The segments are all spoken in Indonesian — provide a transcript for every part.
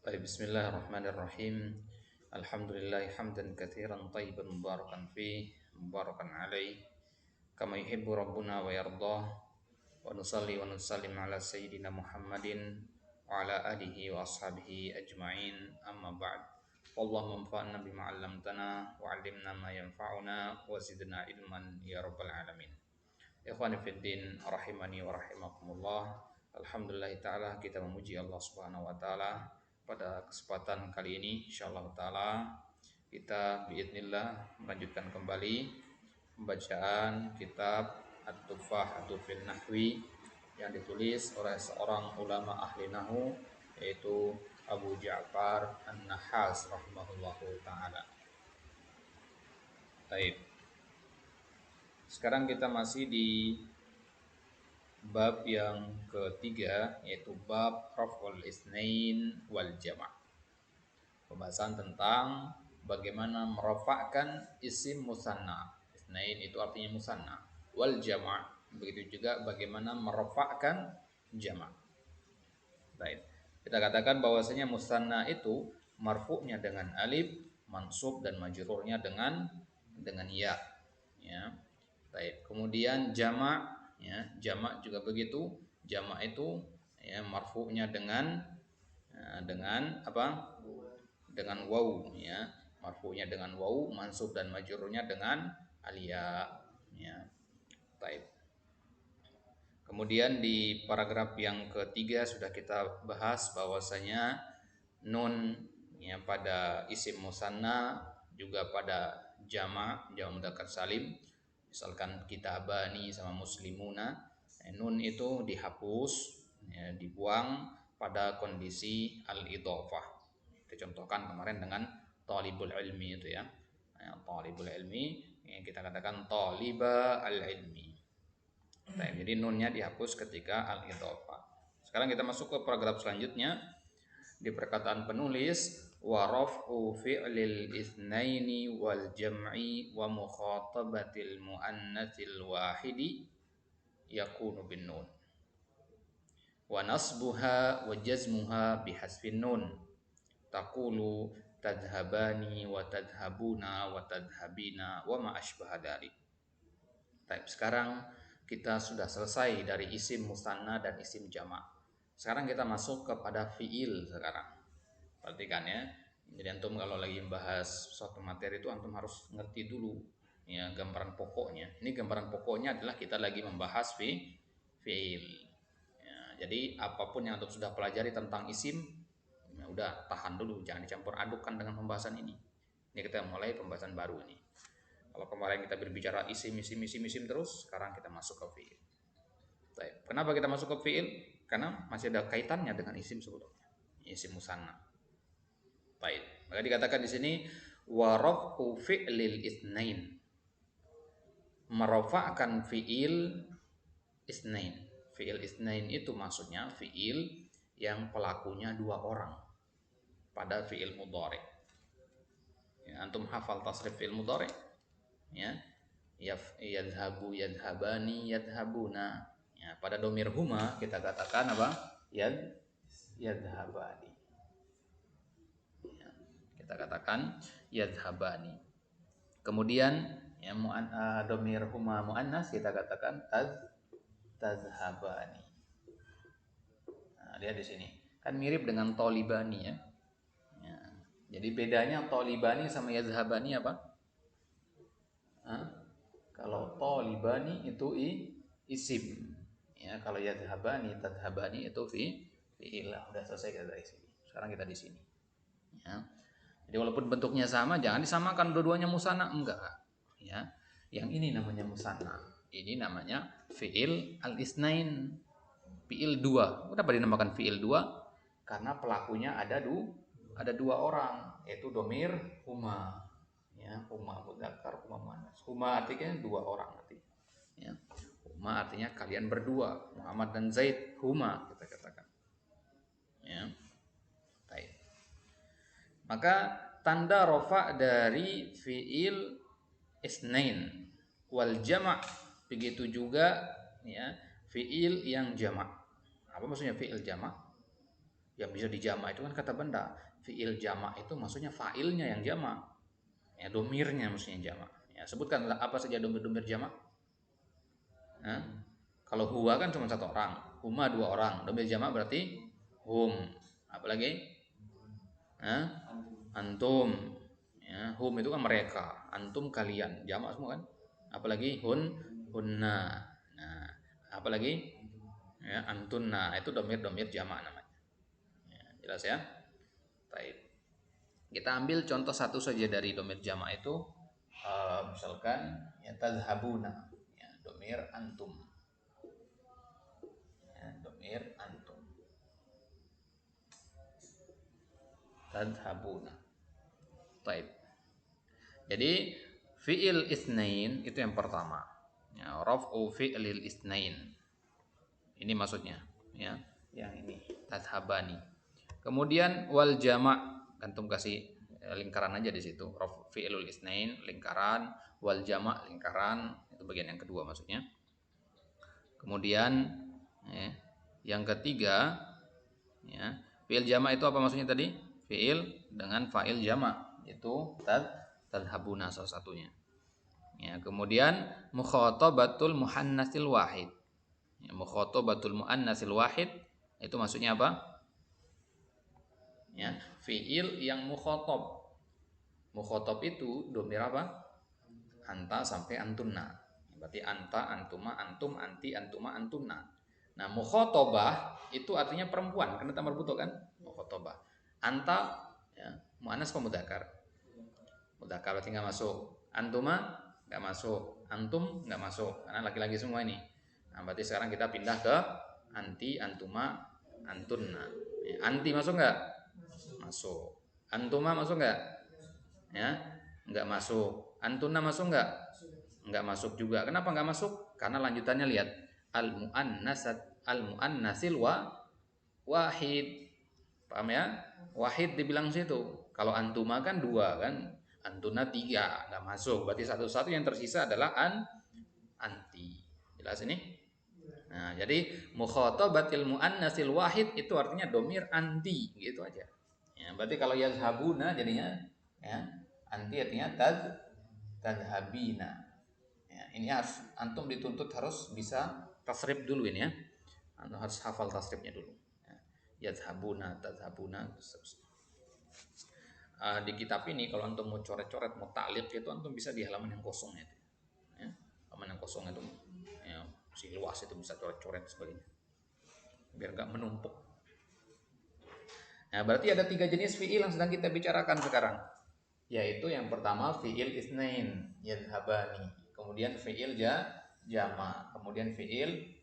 Baik, bismillahirrahmanirrahim. Alhamdulillah hamdan katsiran tayyiban mubarakan fi mubarakan alaih kama yuhibbu rabbuna wa yardah wa nusalli wa nusallim ala sayyidina Muhammadin wa ala alihi wa ashabihi ajma'in amma ba'd. Allahumma anfa'na bima 'allamtana wa 'allimna ma yanfa'una wa zidna ilman ya rabbal alamin. Ikhwani fiddin rahimani wa rahimakumullah. Alhamdulillah ta'ala kita memuji Allah Subhanahu wa taala pada kesempatan kali ini insyaallah taala kita biidznillah melanjutkan kembali pembacaan kitab At-Tufahatul fil Nahwi yang ditulis oleh seorang ulama ahli nahwu yaitu Abu Ja'far An-Nahas rahimahullahu taala. Baik. Sekarang kita masih di bab yang ketiga yaitu bab raf'ul isnain wal jama'. Pembahasan tentang bagaimana merofakkan isim musanna. Isnain itu artinya musanna. Wal jama'. Begitu juga bagaimana merofakkan jama'. Baik. Kita katakan bahwasanya musanna itu marfu'nya dengan alif, mansub dan majrurnya dengan ya. Ya. Baik. Kemudian jama', ya, jama' juga begitu. Jama' itu ya marfu'nya dengan apa? Dengan waw, ya. Marfu'nya dengan waw, mansub dan majrurnya dengan alya, ya. Baik. Kemudian di paragraf yang ketiga sudah kita bahas bahwasanya nun ya pada isim musanna juga pada jama' mudzakkar salim. Misalkan kitabani sama muslimuna, nun itu dihapus, ya, dibuang pada kondisi al-idhofah. Kita contohkan kemarin dengan talibul ilmi itu ya. Talibul ilmi yang kita katakan taliba al-ilmi. Nah, jadi nunnya dihapus ketika al-idhofah. Sekarang kita masuk ke paragraf selanjutnya. Di perkataan penulis wa raf'u fi'lil itsnaini wal jam'i wa mukhatabatil muannatsil wahidi yakunu bin nun wa nasbuha wa jazmuha bihasfin nun taqulu tadhhabani wa tadhhabuna wa tadhhabina wa ma asbaha dzalik. Baik, sekarang kita sudah selesai dari isim musanna dan isim jama'. Sekarang kita masuk kepada fiil sekarang. Perhatikan ya. Jadi antum kalau lagi membahas suatu materi itu antum harus ngerti dulu ya gambaran pokoknya. Ini gambaran pokoknya adalah kita lagi membahas fiil. Ya, jadi apapun yang antum sudah pelajari tentang isim, ya udah tahan dulu, jangan dicampur adukkan dengan pembahasan ini. Ini kita mulai pembahasan baru ini. Kalau kemarin kita berbicara isim terus, sekarang kita masuk ke fiil. Baik. Kenapa kita masuk ke fiil? Karena masih ada kaitannya dengan isim sebelumnya, isim musanna. Baik. Maka dikatakan di sini wa raf'u fi'lil itsnain. Merofakkan fiil isnain. Fiil isnain itu maksudnya fiil yang pelakunya dua orang pada fiil mudhari. Ya, antum hafal tasrif fiil mudhari? Ya. Yadhabu, yadhabani, yadhabuna. Ya, pada domir huma kita katakan apa? Yadhabani. Ya, kita katakan yadhabani. Kemudian ya domir huma muannas kita katakan tadhhabani. Nah, lihat di sini. Kan mirip dengan tolibani ya. Ya. Jadi bedanya tolibani sama yadhhabani apa? Kalau tolibani itu isim. Ya, kalau yadhhabani, tadhhabani itu fi'il. Udah selesai kita dari sini. Sekarang kita di sini. Ya. Jadi walaupun bentuknya sama, jangan disamakan dua-duanya musanna, enggak. Ya. Yang ini namanya musanna. Ini namanya fi'il al-isnain. Fi'il dua. Kenapa dinamakan fi'il dua? Karena pelakunya ada dua orang, yaitu domir huma. Ya, huma mudzakkar, huma muannas. Huma artinya dua orang artinya. Ya. Huma artinya kalian berdua, Muhammad dan Zaid, huma kita katakan. Ya. Baik. Maka tanda rafa dari fiil isnain wal jama' begitu juga ya fiil yang jama'. Apa maksudnya fiil jama'? Yang bisa dijamak itu kan kata benda. Fiil jamak itu maksudnya fa'ilnya yang jamak. Ya, domirnya maksudnya jamak. Ya, sebutkan apa saja domir-domir jamak. Nah, kalau huwa kan cuma satu orang, huma dua orang. Domir jamak berarti hum. Apalagi? Nah, antum. Ya, hum itu kan mereka, antum kalian, jamak semua kan. Apalagi hunna. Nah, apalagi? Ya, antunna. Itu domir-domir jamak namanya. Ya, jelas ya? Baik. Kita ambil contoh satu saja dari domir jamak itu. Misalkan ya tadhabuna, ya, domir antum. Ya, domir antum. Tadhabuna. Baik. Jadi fi'il isnain itu yang pertama. Ya, raf'u fi'lil isnain. Ini maksudnya, ya. Yang ini tadhabani. Kemudian wal jama' antum kasih lingkaran aja di situ. Raf'u fi'lul isnain lingkaran, wal jama' lingkaran, itu bagian yang kedua maksudnya. Kemudian ya, yang ketiga, ya, fi'il jama' itu apa maksudnya tadi? Fi'il dengan fa'il jama', itu tadhabuna salah satunya. Ya, kemudian mukhatabatul muannatsil wahid. Ya, mukhatabatul muannatsil wahid itu maksudnya apa? Ya, fi'il yang mukhatab. Mukhatab itu domir apa? Anta sampai antunna. Berarti anta, antuma, antum, anti, antuma, antunna. Nah, mukhatabah itu artinya perempuan, karena tamar butuh kan? Mukhatabah. Anta ya, muannas pemudzakkar. Mudzakkar berarti enggak masuk. Antuma enggak masuk. Antum enggak masuk karena laki-laki semua ini. Nah, berarti sekarang kita pindah ke anti, antuma, antunna. Ya, anti masuk enggak? Masuk. Antuma masuk enggak? Ya, enggak masuk. Antunna masuk enggak? Enggak masuk juga. Kenapa enggak masuk? Karena lanjutannya lihat al-muannasil wahid. Paham ya? Wahid dibilang situ. Kalau antuma kan dua kan, antuna tiga, nggak masuk. Berarti satu-satu yang tersisa adalah anti. Jelas ini? Nah, jadi mukhatabatil muannasil wahid itu artinya domir anti, gitu aja. Ya, berarti kalau yazhabuna jadinya ya, anti artinya tadhabina. Ya, ini harus antum dituntut harus bisa tasrif dulu ini ya. Antum harus hafal tasrifnya dulu. Yazhabuna, tadhabuna. Di kitab ini kalau antum mau coret-coret, mau taklif itu antum bisa di halaman yang kosong itu. Ya, halaman yang kosong itu ya, masih luas itu bisa coret-coret sebagainya. Biar enggak menumpuk. Nah, berarti ada 3 jenis fi'il yang sedang kita bicarakan sekarang. Yaitu yang pertama fi'il isnain, yadhhabani. Kemudian fi'il jama, kemudian fi'il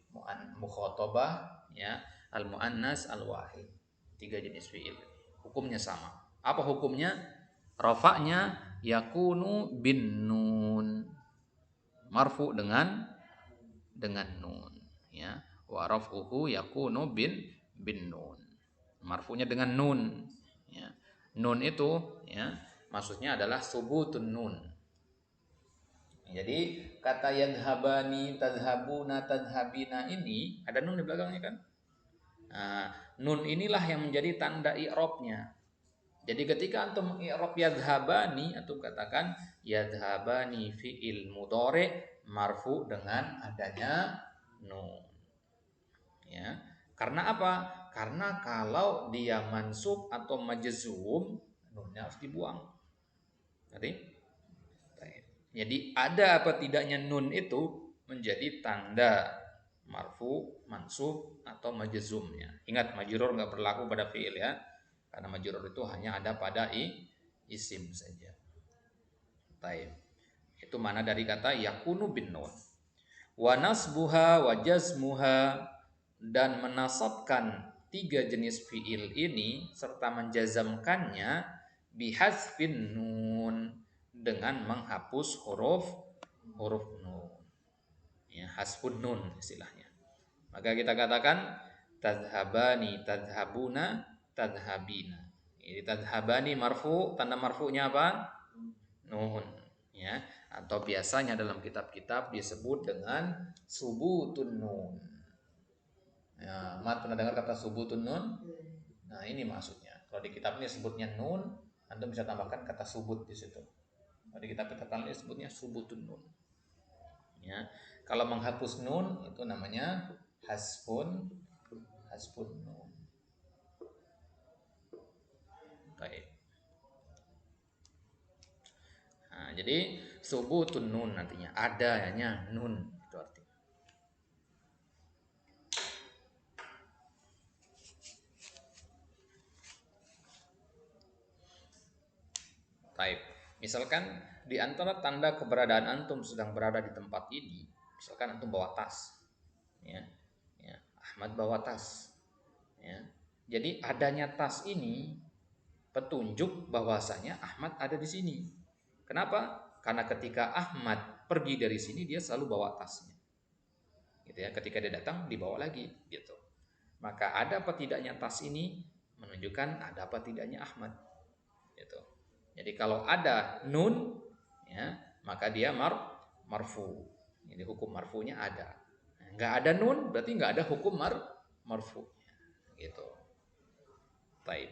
mukhatabah, ya, al-muannas al-wahid. 3 jenis fi'il. Hukumnya sama. Apa hukumnya? Rafa'nya yakunu bin nun. Marfu dengan nun, ya. Wa raf'uhu yakunu bin nun. Marfu'nya dengan nun, ya. Nun itu ya maksudnya adalah subutun nun. Jadi kata yadhhabani, tadhhabuna, tadhhabina ini ada nun di belakangnya kan? Nah, nun inilah yang menjadi tanda i'rabnya. Jadi ketika antum i'rab yadhhabani, antum katakan yadhhabani fi'il mudhari marfu dengan adanya nun. Ya. Karena apa? Karena kalau dia mansub atau majzum, nunnya harus dibuang. Jadi ada apa tidaknya nun itu menjadi tanda marfu, mansub atau majzumnya. Ingat majrur enggak berlaku pada fi'il ya. Karena majrur itu hanya ada pada isim saja. Taib. Itu mana dari kata yakunu bin nun. Wa nasbuha wa jazmuha, dan menasabkan 3 jenis fi'il ini serta menjazamkannya bihadzfin nun, dengan menghapus huruf nun. Ya, hasfun nun istilahnya. Maka kita katakan tadhhabani, tadhhabuna, tadhhabina. Ini tadhhabani marfu, tanda marfu'nya apa? Nun, ya. Atau biasanya dalam kitab-kitab disebut dengan subutun nun. Ya, Mat pernah dengar kata subutun nun? Nah, ini maksudnya. Kalau di kitab ini sebutnya nun, antum bisa tambahkan kata subut di situ. Kalau di kitab ini sebutnya subutun nun. Ya. Kalau menghapus nun itu namanya hasfun nun. Baik. Nah, jadi subutun nun nantinya adanya nun itu artinya. Baik. Misalkan di antara tanda keberadaan antum sedang berada di tempat ini, misalkan antum bawa tas, ya, ya, Ahmad bawa tas, ya. Jadi adanya tas ini petunjuk bahwasanya Ahmad ada di sini. Kenapa? Karena ketika Ahmad pergi dari sini dia selalu bawa tasnya. Gitu ya, ketika dia datang dibawa lagi gitu. Maka ada apa tidaknya tas ini menunjukkan ada apa tidaknya Ahmad gitu. Jadi kalau ada nun ya, maka dia marfu. Jadi hukum marfunya ada. Nggak ada nun berarti nggak ada hukum marfu gitu. Baik.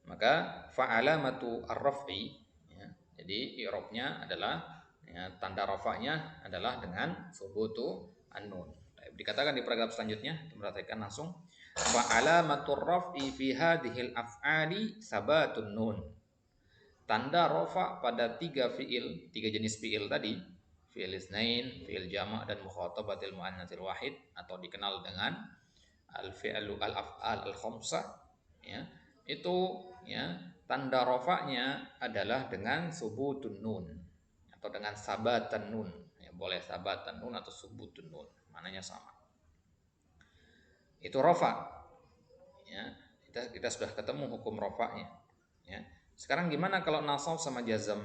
Maka fa'alamatu ar-raf'i ya, jadi i'rabnya adalah ya, tanda rafa'nya adalah dengan subutu an-nun. Dikatakan di paragraf selanjutnya, perhatikan langsung. Fa'alamatu ar-raf'i fi hadhil af'ali sabatun nun. Tanda rafa pada tiga jenis fi'il tadi, fi'il isnain, fi'il jama' dan mukhatabatil muannatsil wahid atau dikenal dengan al-fi'lu al-af'al al-khamsah ya. Itu ya, tanda rofaknya adalah dengan subutun nun atau dengan sabatan nun ya, boleh sabatan nun atau subutun nun, mananya sama. Itu rofa ya, kita sudah ketemu hukum rofaknya ya. Sekarang gimana kalau nasab sama jazam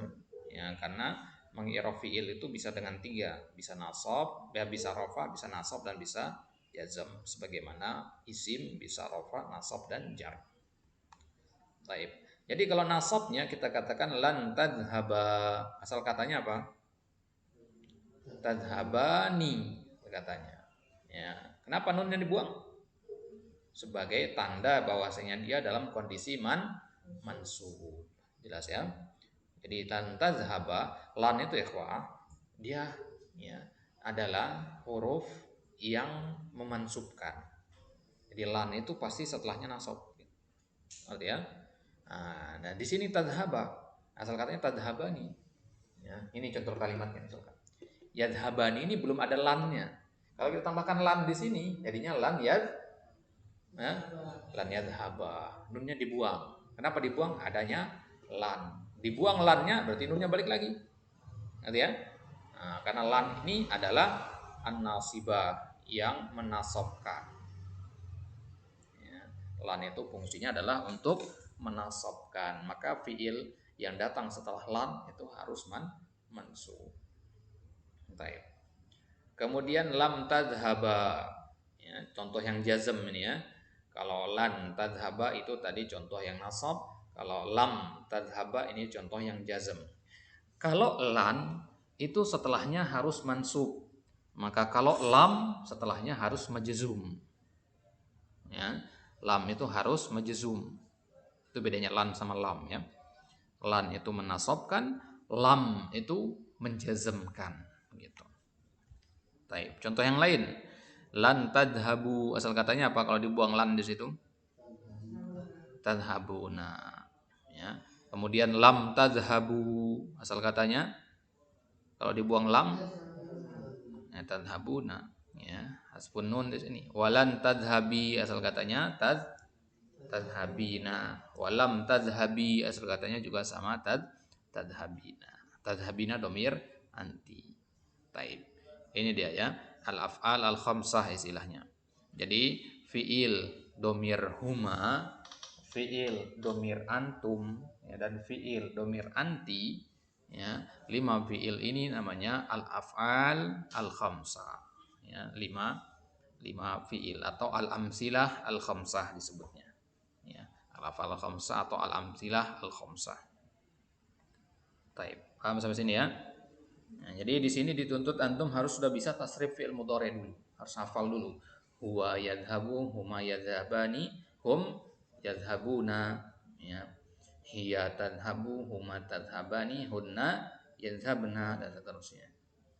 ya, karena mengi'rab fi'il itu bisa dengan tiga, bisa nasab ya, bisa rofa, bisa nasab dan bisa jazam, sebagaimana isim bisa rofa, nasab dan jar. Baik. Jadi kalau nasabnya kita katakan lan tadhaba. Asal katanya apa? Tadhabani katanya. Ya. Kenapa nunnya dibuang? Sebagai tanda bahwasanya dia dalam kondisi mansub. Jelas ya? Jadi lan tadhaba, lan itu ikhwah, dia ya adalah huruf yang memansubkan. Jadi lan itu pasti setelahnya nasab. Arti ya? Nah, di sini tadhaba, asal katanya tadhabani. Ya, ini contoh kalimatnya misalkan. Yadhabani ini belum ada lannya. Kalau kita tambahkan lan di sini, jadinya lan lan yadhaba. Nunnya dibuang. Kenapa dibuang? Adanya lan. Dibuang lannya berarti nunnya balik lagi. Ngerti ya? Nah, karena lan ini adalah an-nasibah yang menasabkan. Ya, lan itu fungsinya adalah untuk menasabkan, maka fiil yang datang setelah lan itu harus mansub. Baik. Kemudian lam tadhaba ya, contoh yang jazm ini ya. Kalau lan tadhaba itu tadi contoh yang nasab, kalau lam tadhaba ini contoh yang jazm. Kalau lan itu setelahnya harus mansub, maka kalau lam setelahnya harus majzum. Ya, lam itu harus majzum. Itu bedanya lan sama lam ya. Lan itu menasabkan, lam itu menjazmkan gitu. Baik, contoh yang lain. Lan tadhabu, asal katanya apa kalau dibuang lan di situ? Tadhabuna. Ya. Kemudian lam tadhabu, asal katanya kalau dibuang lam ya tadhabuna. Ya, hasbun nun di sini. Walan tadhabi, asal katanya tadhabina. Walam tadhabi, asal katanya juga sama tadhabina. Tadhabina domir anti. Taib. Ini dia ya, al-af'al al-khamsah istilahnya. Jadi fiil domir huma, fiil domir antum ya, dan fiil domir anti ya, 5 fiil ini namanya al-af'al al-khamsah ya, 5 fiil atau al-amsilah al-khamsah disebutnya ya, al-af'al al-khamsah atau al-amsilah al-khamsah. Taib. Paham sampai sini ya? Nah, jadi di sini dituntut antum harus sudah bisa tasrif fi'il mudhari dulu, harus hafal dulu huwa yadhhabu, huma yadhhabani, hum yadhhabuna, ya. Hiya tadhhabu, huma tadhhabani, hunna yadhhabna, dan seterusnya.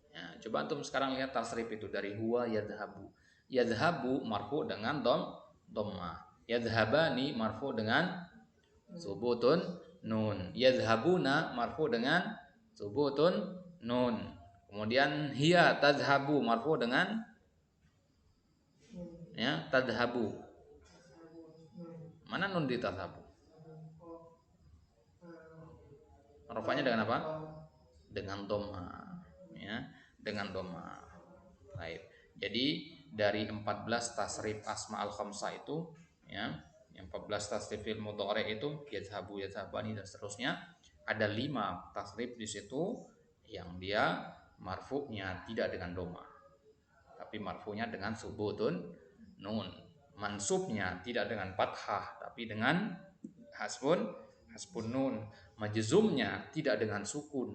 Ya, coba antum sekarang lihat tasrif itu dari huwa yadhhabu. Yadhhabu marfu dengan dhammah. Yadhhabani marfu dengan subutun nun. Yadhhabuna marfu dengan subutun nun. Kemudian hiya tadhhabu marfu dengan ya tadhhabu. Mana nun di tadhhabu? Rafanya dengan apa? Dengan dhammah, ya, dengan dhammah. Baik. Jadi dari 14 tasrif asmaul khamsah itu, ya, yang 14 tasrif fi'il mudhari itu yadhhabu, yadhhabani dan seterusnya, ada 5 tasrif di situ yang dia marfu'nya tidak dengan dhammah, tapi marfu'nya dengan subutun nun. Mansubnya tidak dengan fathah tapi dengan hasbun nun. Majzumnya tidak dengan sukun,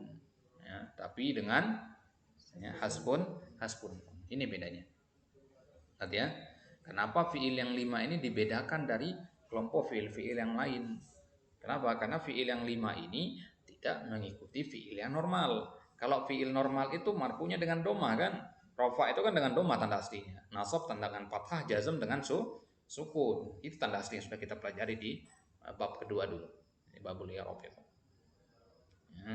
ya, tapi dengan ya, hasbun nun. Ini bedanya. Lihat ya. Kenapa fiil yang 5 ini dibedakan dari kelompok fiil-fiil yang lain? Kenapa? Karena fiil yang 5 ini tidak mengikuti fiil yang normal. Kalau fiil normal itu marfu'nya dengan dhammah kan? Rafa itu kan dengan dhammah tanda aslinya. Nasab tanda dengan fathah, jazm dengan sukun. Itu tanda asli yang sudah kita pelajari di bab kedua dulu. Di babul i'rab itu. Ya.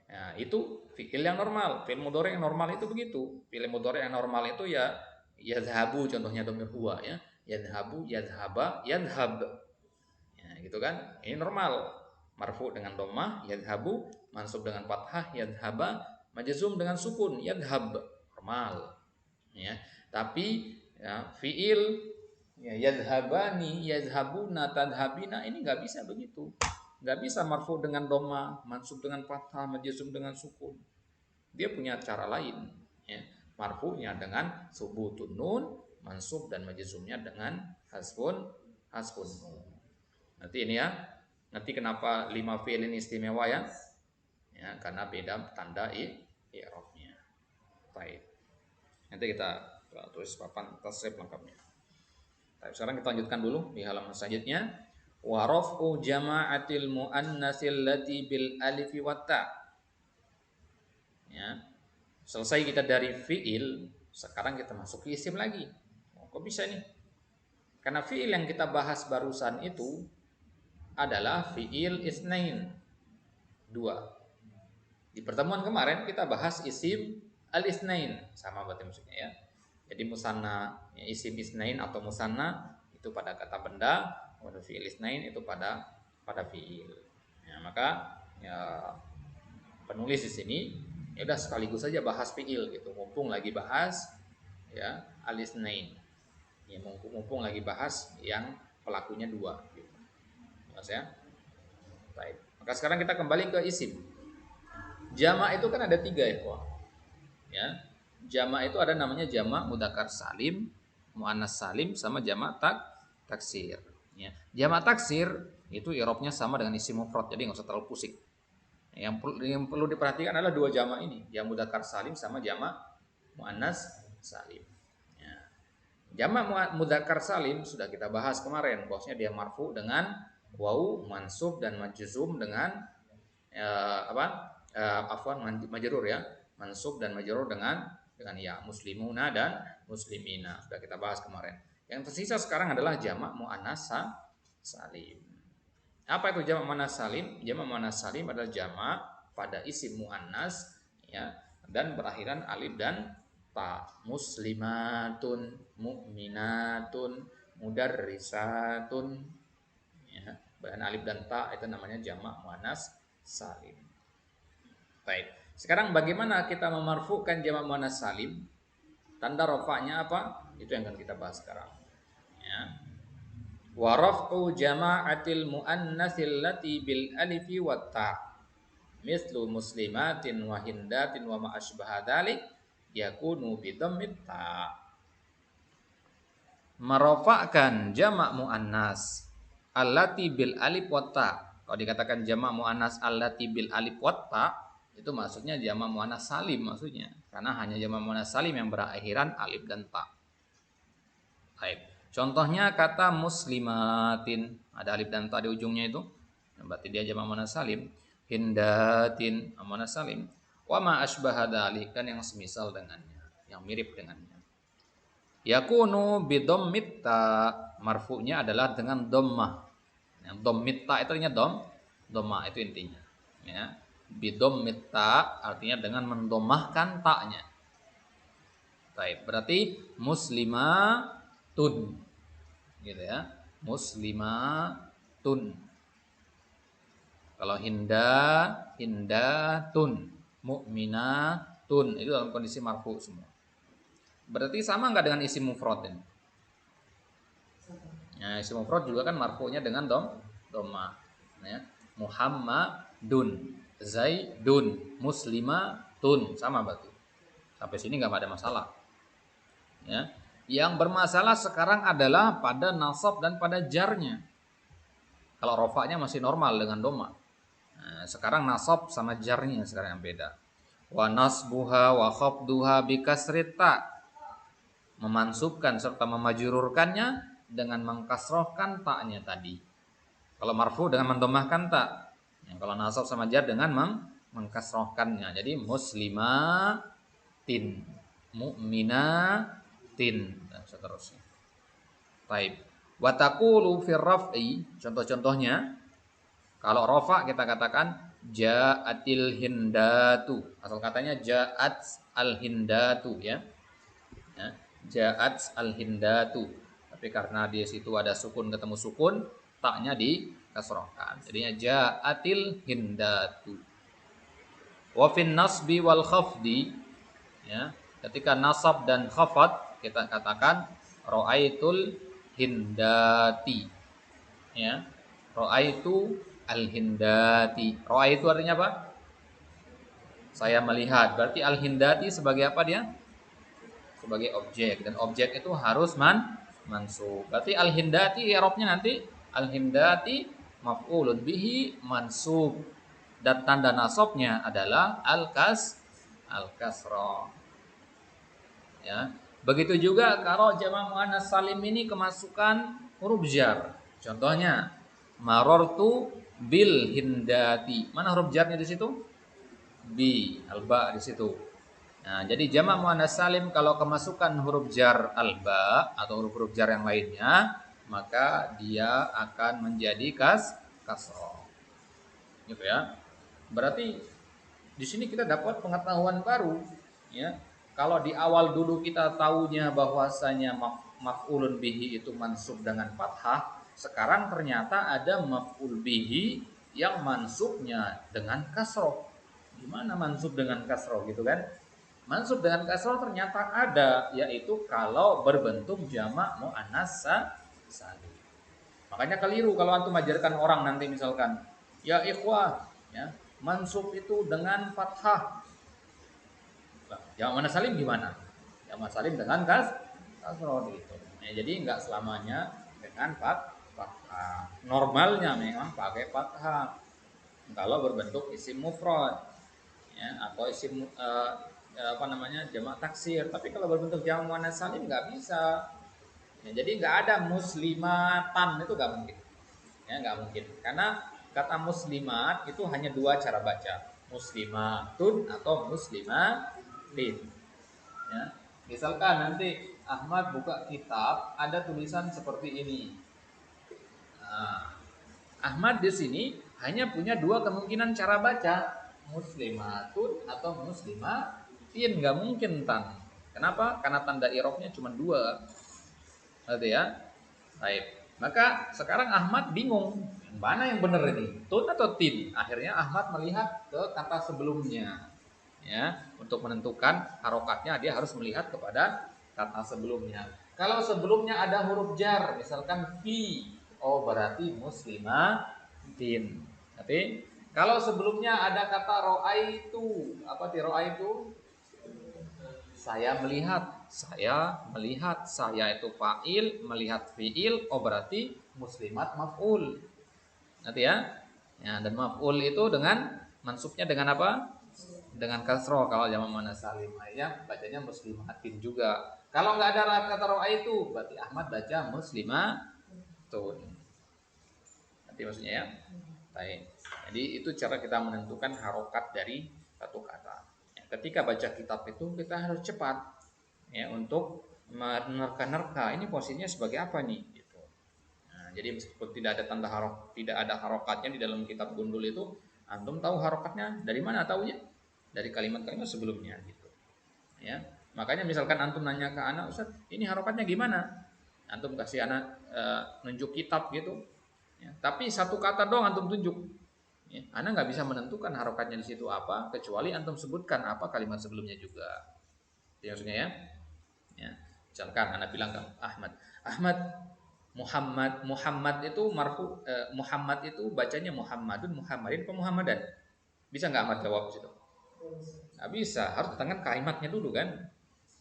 Nah, itu fiil yang normal. Fiil mudhari yang normal itu begitu. Fiil mudhari yang normal itu ya yadhhabu, contohnya dhamir huwa, ya. Yadhhabu, yadhhaba, yadhhab. Ya, gitu kan? Ini normal. Marfu dengan dhammah, yadhhabu, mansub dengan fathah, yadhhaba, majzum dengan sukun, yadhhab. Normal. Ya. Tapi ya, fiil ya, yadhhabani, yadhhabuna, tadhhabina ini nggak bisa begitu. Nggak bisa marfu dengan dhammah, mansub dengan fathah, majzum dengan sukun. Dia punya cara lain, ya. Marfu'nya dengan subutun nun, mansub dan majzumnya dengan hasbun nun. Nanti ini ya, nanti kenapa 5 fi'il ini istimewa ya? Ya, karena beda tanda i'rabnya. Baik. Nanti kita tulis papan tasrif lengkapnya. Baik, sekarang kita lanjutkan dulu di halaman selanjutnya. Wa raf'u jama'atil muannatsil lati bil alif wa ta. Ya. Selesai kita dari fiil, sekarang kita masuk ke isim lagi. Oh, kok bisa nih? Karena fiil yang kita bahas barusan itu adalah fiil isnain, 2. Di pertemuan kemarin kita bahas isim al-isnain, sama berarti maksudnya ya. Jadi musanna, ya, isim isnain atau musanna itu pada kata benda, kemudian fiil isnain itu pada fiil. Ya, maka ya, penulis di sini ya udah sekaligus saja bahas fiil gitu, mumpung lagi bahas ya al-isnain. Ya, mumpung lagi bahas yang pelakunya 2 gitu. Mas ya. Baik. Maka sekarang kita kembali ke isim. Jamak itu kan ada 3 ya, Pak. Ya. Jamak itu ada namanya jamak mudzakkar salim, muannas salim, sama jamak taksir. Ya. Jamak taksir itu i'rabnya sama dengan isim mufrad, jadi nggak usah terlalu pusing. Yang perlu diperhatikan adalah 2 jamak ini, jamak mudzakkar salim sama jamak muannas salim. Ya. Jamak mudzakkar salim sudah kita bahas kemarin, bahwasanya dia marfu dengan waw, mansub dan majzum dengan majrur ya, mansub dan majrur dengan ya, muslimuna dan muslimina, sudah kita bahas kemarin. Yang tersisa sekarang adalah jamak muannas salim. Apa itu jamak muannas salim? Jamak muannas salim adalah jamak pada isim muannas ya, dan berakhiran alif dan ta. Muslimatun, mu'minatun, mudarrisatun, ya, bahan alif dan ta itu namanya jamak muannas salim. Baik. Sekarang bagaimana kita memarfukan jamak muannas salim? Tanda rafa'nya apa? Itu yang akan kita bahas sekarang. Ya. Wa raf'u jama'atil muannatsil lati bil alifi wat ta. Mislu muslimatin wa hindatin wa ma asbaha dzalik yakunu bi dhammit ta. Merofakkan jamak muannas allati bil alif wat ta. Kalau dikatakan jamak muannas allati bil alif wat ta, itu maksudnya jamak muannas salim maksudnya. Karena hanya jamak muannas salim yang berakhiran alif dan ta. Baik. Contohnya kata muslimatin, ada alif dan ta di ujungnya itu. Berarti dia jamak muannas salim. Hindatin, muannas salim. Wa ma asbaha dzalik, dan yang semisal dengannya, yang mirip dengannya. Yakunu bidammit ta, marfu'nya adalah dengan dhammah. Yang dhammit ta itu artinya dhammah itu intinya. Ya. Bidammit ta artinya dengan mendomahkan taknya. Baik, berarti muslimatun. Gitu ya. Muslimatun. Kalau hindatun, mu'minatun, itu dalam kondisi marfu semua. Berarti sama nggak dengan isim mufrad ini? Ya, isim mufrad juga kan marfu'nya dengan dhamma. Ya. Muhammadun, Zaidun, muslimatun, sama berarti. Sampai sini nggak ada masalah. Ya. Yang bermasalah sekarang adalah pada nasab dan pada jarnya. Kalau rofaknya masih normal dengan dhamma. Nah, sekarang nasab sama jarnya sekarang yang beda. Wa nasbuha wa khafduha bi kasrita, memansubkan serta memajrurkannya dengan mengkasrohkan taknya tadi. Kalau marfu dengan mendomahkan tak. Ya, kalau nasab sama jar dengan mengkasrohkannya. Jadi muslimatin, mu'minatin, dan seterusnya. Baik. Wa taqulu fir raf'i, contoh-contohnya kalau rofa kita katakan ja'atil hindatu. Asal katanya ja'at al hindatu ya. Ya, ja'at al hindatu. Tapi karena di situ ada sukun ketemu sukun, taknya dikasrohkan. Jadinya ja'atil hindatu. Wa fin nasbi wal khafdi, ya. Ketika nasab dan khafad kita katakan ra'aitul hindati. Ya. Ra'aitu al-hindati. Ra'aitu artinya apa? Saya melihat. Berarti al-hindati sebagai apa dia? Sebagai objek, dan objek itu harus mansub. Berarti al-hindati i'rabnya nanti al-hindati maf'ulun bihi mansub, dan tanda nasabnya adalah al-kasrah. Ya. Begitu juga kalau jamak muannas salim ini kemasukan huruf jar. Contohnya marortu bil hindati. Mana huruf jarnya di situ? Bi, alba di situ. Nah, jadi jamak muannas salim kalau kemasukan huruf jar alba atau huruf-huruf jar yang lainnya, maka dia akan menjadi kasroh. Gitu ya. Berarti di sini kita dapat pengetahuan baru, ya. Kalau di awal dulu kita tahunya bahwasanya maf'ulun bihi itu mansub dengan fathah, sekarang ternyata ada maf'ul bihi yang mansubnya dengan kasroh. Gimana mansub dengan kasroh gitu kan? Mansub dengan kasroh ternyata ada, yaitu kalau berbentuk jamak muannas salim. Makanya keliru kalau antum ajarkan orang nanti misalkan, ya ikhwah, ya, mansub itu dengan fathah. Jamak muannas salim gimana? Jamak salim dengan kasroh gitu. Ya, jadi enggak selamanya dengan fathah. Normalnya memang pakai fathah. Kalau berbentuk isim mufrad, ya, atau isim jamak taksir. Tapi kalau berbentuk jamak muannas salim nggak bisa. Ya, jadi nggak ada muslimatan, itu nggak mungkin. Ya, nggak mungkin. Karena kata muslimat itu hanya dua cara baca, muslimatun atau muslimatin. Ya. Misalkan nanti Ahmad buka kitab, ada tulisan seperti ini. Nah, Ahmad di sini hanya punya dua kemungkinan cara baca, muslimatun atau muslimatin, nggak mungkin tan. Kenapa? Karena tanda i'rabnya cuma dua. Berarti ya. Baik. Maka sekarang Ahmad bingung, mana yang benar ini? Tun atau tin? Akhirnya Ahmad melihat ke kata sebelumnya. Ya, untuk menentukan harokatnya dia harus melihat kepada kata sebelumnya. Kalau sebelumnya ada huruf jar, misalkan fi, oh berarti muslimatin. Tapi kalau sebelumnya ada kata ro'aitu, apa ti ro'aitu? Saya melihat, saya itu fa'il, melihat fi'il, oh berarti muslimat maf'ul. Nanti ya. Ya, dan maf'ul itu dengan mansubnya dengan apa? Dengan kasroh kalau jamak muannas salim. Akhirnya bacanya muslimatin juga. Kalau nggak ada kata ra'aitu, berarti Ahmad baca muslimatun. Nanti maksudnya ya. Baik. Jadi itu cara kita menentukan harokat dari satu kata. Ya, ketika baca kitab itu kita harus cepat ya untuk menerka-nerka ini posisinya sebagai apa nih gitu. Nah, jadi meskipun tidak ada tidak ada harokatnya di dalam kitab gundul itu, antum tahu harokatnya dari mana taunya? Dari kalimat-kalimat sebelumnya gitu. Ya. Makanya misalkan antum nanya ke anak, "Ustaz, ini harokatnya gimana?" Antum kasih anak nunjuk kitab gitu. Ya. Tapi satu kata doang antum tunjuk. Ya. Anak nggak bisa menentukan harokatnya di situ apa, kecuali antum sebutkan apa kalimat sebelumnya juga. Itu maksudnya ya. Ya. Misalkan anak bilang ke Ahmad, Ahmad Muhammad itu Muhammad itu bacanya Muhammadun, Muhammadin, apa Muhammadan? Bisa nggak Ahmad jawab di situ? Nggak bisa, harus datangkan kalimatnya dulu kan.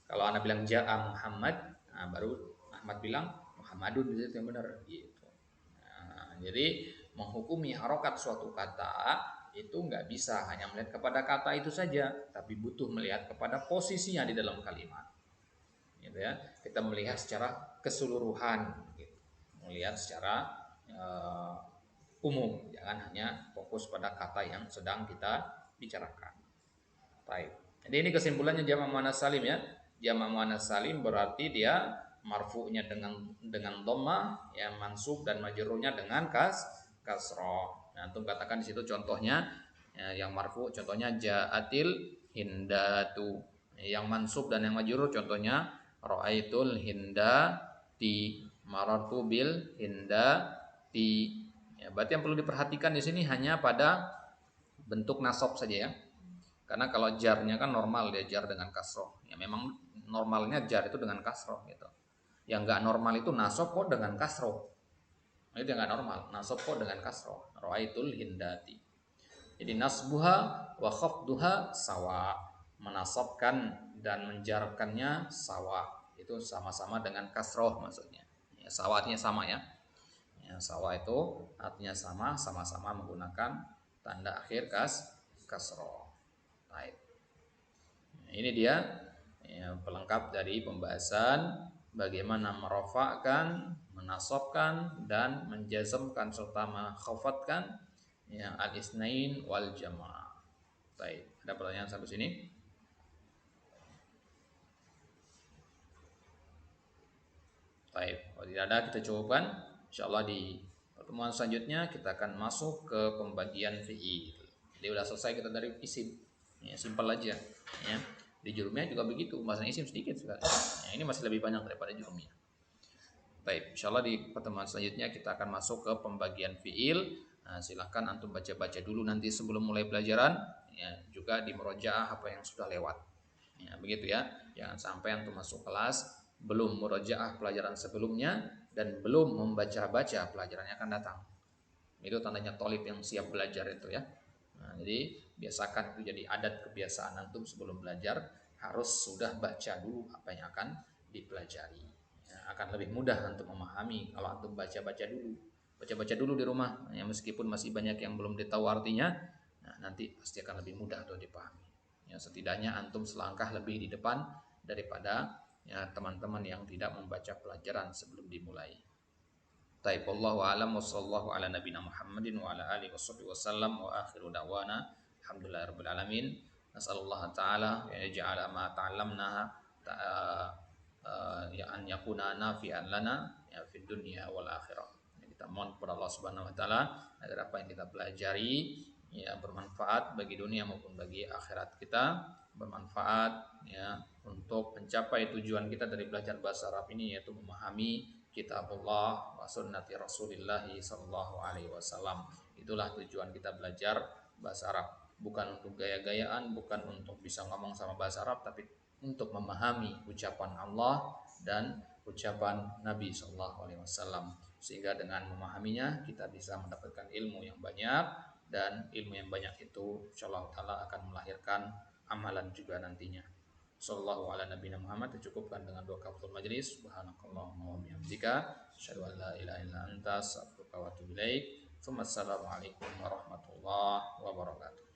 Kalau anak bilang Ja'a Muhammad, nah baru Ahmad bilang Muhammadun itu yang benar gitu. Nah, jadi menghukumi harokat suatu kata itu nggak bisa hanya melihat kepada kata itu saja, tapi butuh melihat kepada posisinya di dalam kalimat. Gitu ya. Kita melihat secara keseluruhan, gitu. Melihat secara umum, jangan hanya fokus pada kata yang sedang kita bicarakan. Baik. Jadi ini kesimpulannya jamak muannats salim ya. Jamak muannats salim berarti dia marfu'nya dengan dhammah, ya mansub dan majrurnya dengan kasroh. Nah, antum katakan di situ contohnya ya, yang marfu contohnya ja'atil hindatu. Yang mansub dan yang majrur contohnya ra'aitul hindati, marartu bil hindati. Ya, berarti yang perlu diperhatikan di sini hanya pada bentuk nasab saja ya. Karena kalau jarnya kan normal dia jar dengan kasroh. Ya memang normalnya jar itu dengan kasroh gitu. Yang nggak normal itu nasab kok dengan kasroh. Itu yang nggak normal. Nasab kok dengan kasroh. Ra'aitul hindati. Jadi nasbuha wa khafduha sawa. Menasabkan dan menjarkannya sawa. Itu sama-sama dengan kasroh maksudnya. Ya, sawa artinya sama ya. Ya, sawa itu artinya sama, sama-sama menggunakan tanda akhir kasroh. Baik. Ini dia ya, pelengkap dari pembahasan bagaimana merofakkan, menasabkan dan menjazmkan serta mengkhafatkan ya, al-isnain wal jamaah. Baik, ada pertanyaan sampai sini? Baik, kalau tidak ada kita cukupkan. Insyaallah di pertemuan selanjutnya kita akan masuk ke pembagian fi'il. Jadi udah selesai kita dari isim. Ya, simpel aja ya. Di jurumiyah juga begitu, pembahasan isim sedikit sekali. Ya, ini masih lebih banyak daripada jurumiyah. Baik, insyaallah di pertemuan selanjutnya kita akan masuk ke pembagian fiil. Nah, silahkan antum baca-baca dulu nanti sebelum mulai pelajaran. Ya, juga di murojaah apa yang sudah lewat. Ya, begitu ya. Jangan sampai antum masuk kelas belum murojaah pelajaran sebelumnya dan belum membaca-baca pelajarannya akan datang. Itu tandanya tolib yang siap belajar itu ya. Nah, jadi biasakan itu jadi adat kebiasaan antum sebelum belajar harus sudah baca dulu apa yang akan dipelajari. Ya, akan lebih mudah untuk memahami kalau antum baca-baca dulu. Baca-baca dulu di rumah, ya meskipun masih banyak yang belum ditahu artinya, nah, nanti pasti akan lebih mudah untuk dipahami. Ya, setidaknya antum selangkah lebih di depan daripada ya, teman-teman yang tidak membaca pelajaran sebelum dimulai. Taib wallahu a'lam wa sallallahu ala nabiyina Muhammadin wa ala alihi washabbihi wasallam wa akhiru da'wana alhamdulillahirabbil alamin. Nasallallahu ta'ala ya yaj'ala ma ta'allamna ya an yakuna nafi'an lana ya fid dunya wal akhirah. Kita mohon kepada Allah Subhanahu wa taala agar apa yang kita pelajari ya bermanfaat bagi dunia maupun bagi akhirat kita, bermanfaat ya untuk mencapai tujuan kita dari belajar bahasa Arab ini yaitu memahami kitabullah wa sunnati Rasulillah sallallahu alaihi wasallam. Itulah tujuan kita belajar bahasa Arab, bukan untuk gaya-gayaan, bukan untuk bisa ngomong sama bahasa Arab, tapi untuk memahami ucapan Allah dan ucapan Nabi sallallahu alaihi wasallam. Sehingga dengan memahaminya kita bisa mendapatkan ilmu yang banyak, dan ilmu yang banyak itu insyaallah taala akan melahirkan amalan juga nantinya. Sallallahu ala nabiyina Muhammad, tercukupkan dengan doa kafaratul majlis. Subhanakallahumma wa bihamdika asyhadu an la ilaha illa anta astaghfiruka wa atubu ilaik. Assalamualaikum warahmatullahi wabarakatuh.